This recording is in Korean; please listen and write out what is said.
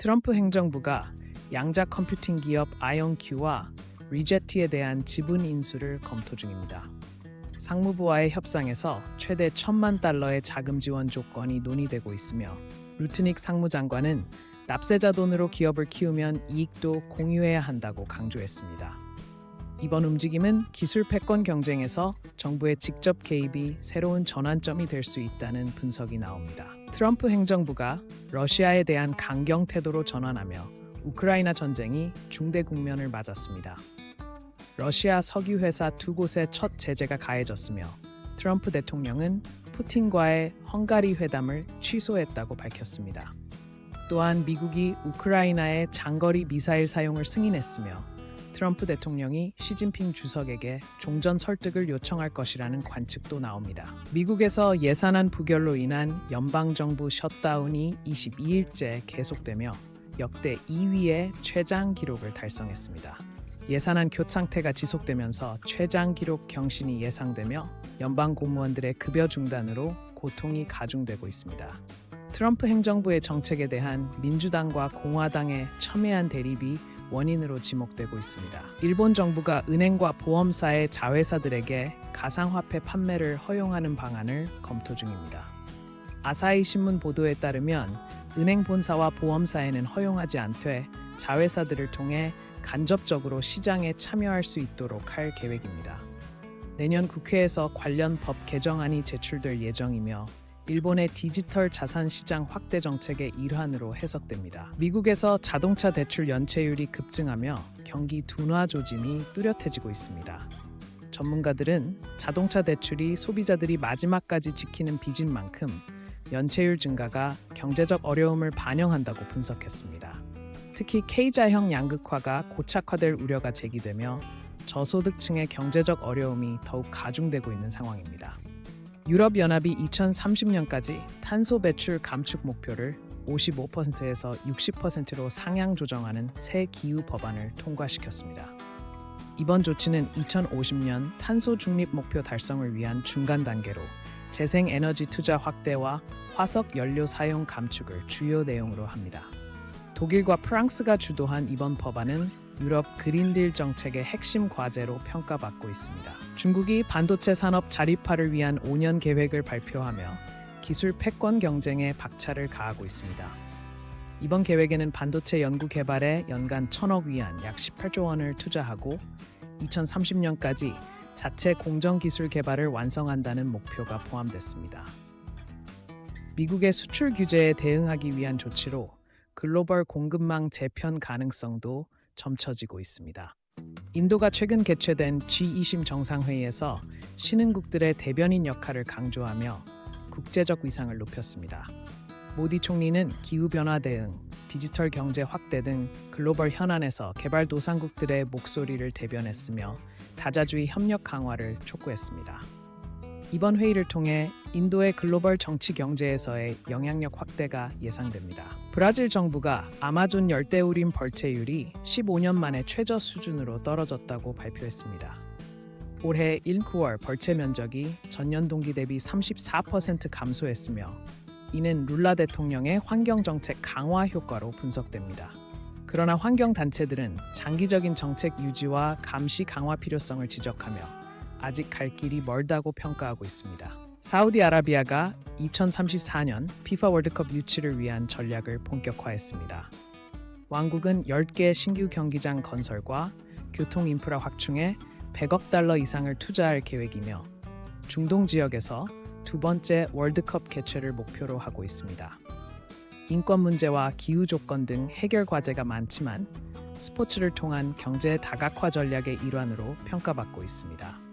트럼프 행정부가 양자 컴퓨팅 기업 아이온큐와 리제티에 대한 지분 인수를 검토 중입니다. 상무부와의 협상에서 최대 $1,000만 자금 지원 조건이 논의되고 있으며 루트닉 상무장관은 납세자 돈으로 기업을 키우면 이익도 공유해야 한다고 강조했습니다. 이번 움직임은 기술 패권 경쟁에서 정부의 직접 개입이 새로운 전환점이 될 수 있다는 분석이 나옵니다. 트럼프 행정부가 러시아에 대한 강경 태도로 전환하며 우크라이나 전쟁이 중대 국면을 맞았습니다. 러시아 석유 회사 두 곳에 첫 제재가 가해졌으며 트럼프 대통령은 푸틴과의 헝가리 회담을 취소했다고 밝혔습니다. 또한 미국이 우크라이나의 장거리 미사일 사용을 승인했으며 트럼프 대통령이 시진핑 주석에게 종전 설득을 요청할 것이라는 관측도 나옵니다. 미국에서 예산안 부결로 인한 연방정부 셧다운이 22일째 계속되며 역대 2위의 최장 기록을 달성했습니다. 예산안 교체 상태가 지속되면서 최장 기록 경신이 예상되며 연방 공무원들의 급여 중단으로 고통이 가중되고 있습니다. 트럼프 행정부의 정책에 대한 민주당과 공화당의 첨예한 대립이 원인으로 지목되고 있습니다. 일본 정부가 은행과 보험사의 자회사들에게 가상화폐 판매를 허용하는 방안을 검토 중입니다. 아사히 신문 보도에 따르면 은행 본사와 보험사에는 허용하지 않되 자회사들을 통해 간접적으로 시장에 참여할 수 있도록 할 계획입니다. 내년 국회에서 관련 법 개정안이 제출될 예정이며 일본의 디지털 자산 시장 확대 정책의 일환으로 해석됩니다. 미국에서 자동차 대출 연체율이 급증하며 경기 둔화 조짐이 뚜렷해지고 있습니다. 전문가들은 자동차 대출이 소비자들이 마지막까지 지키는 빚인 만큼 연체율 증가가 경제적 어려움을 반영한다고 분석했습니다. 특히 K자형 양극화가 고착화될 우려가 제기되며 저소득층의 경제적 어려움이 더욱 가중되고 있는 상황입니다. 유럽연합이 2030년까지 탄소 배출 감축 목표를 55%에서 60%로 상향 조정하는 새 기후 법안을 통과시켰습니다. 이번 조치는 2050년 탄소 중립 목표 달성을 위한 중간 단계로 재생 에너지 투자 확대와 화석 연료 사용 감축을 주요 내용으로 합니다. 독일과 프랑스가 주도한 이번 법안은 유럽 그린딜 정책의 핵심 과제로 평가받고 있습니다. 중국이 반도체 산업 자립화를 위한 5년 계획을 발표하며 기술 패권 경쟁에 박차를 가하고 있습니다. 이번 계획에는 반도체 연구 개발에 연간 1,000억 위안 약 18조 원을 투자하고 2030년까지 자체 공정 기술 개발을 완성한다는 목표가 포함됐습니다. 미국의 수출 규제에 대응하기 위한 조치로 글로벌 공급망 재편 가능성도 점쳐지고 있습니다. 인도가 최근 개최된 G20 정상회의에서 신흥국들의 대변인 역할을 강조하며 국제적 위상을 높였습니다. 모디 총리는 기후변화 대응, 디지털 경제 확대 등 글로벌 현안에서 개발도상국들의 목소리를 대변했으며 다자주의 협력 강화를 촉구했습니다. 이번 회의를 통해 인도의 글로벌 정치 경제에서의 영향력 확대가 예상됩니다. 브라질 정부가 아마존 열대우림 벌채율이 15년 만에 최저 수준으로 떨어졌다고 발표했습니다. 올해 1~9월 벌채 면적이 전년 동기 대비 34% 감소했으며 이는 룰라 대통령의 환경정책 강화 효과로 분석됩니다. 그러나 환경단체들은 장기적인 정책 유지와 감시 강화 필요성을 지적하며 아직 갈 길이 멀다고 평가하고 있습니다. 사우디아라비아가 2034년 피파 월드컵 유치를 위한 전략을 본격화했습니다. 왕국은 10개 신규 경기장 건설과 교통 인프라 확충에 $100억 이상을 투자할 계획이며 중동 지역에서 두 번째 월드컵 개최를 목표로 하고 있습니다. 인권 문제와 기후 조건 등 해결 과제가 많지만 스포츠를 통한 경제 다각화 전략의 일환으로 평가받고 있습니다.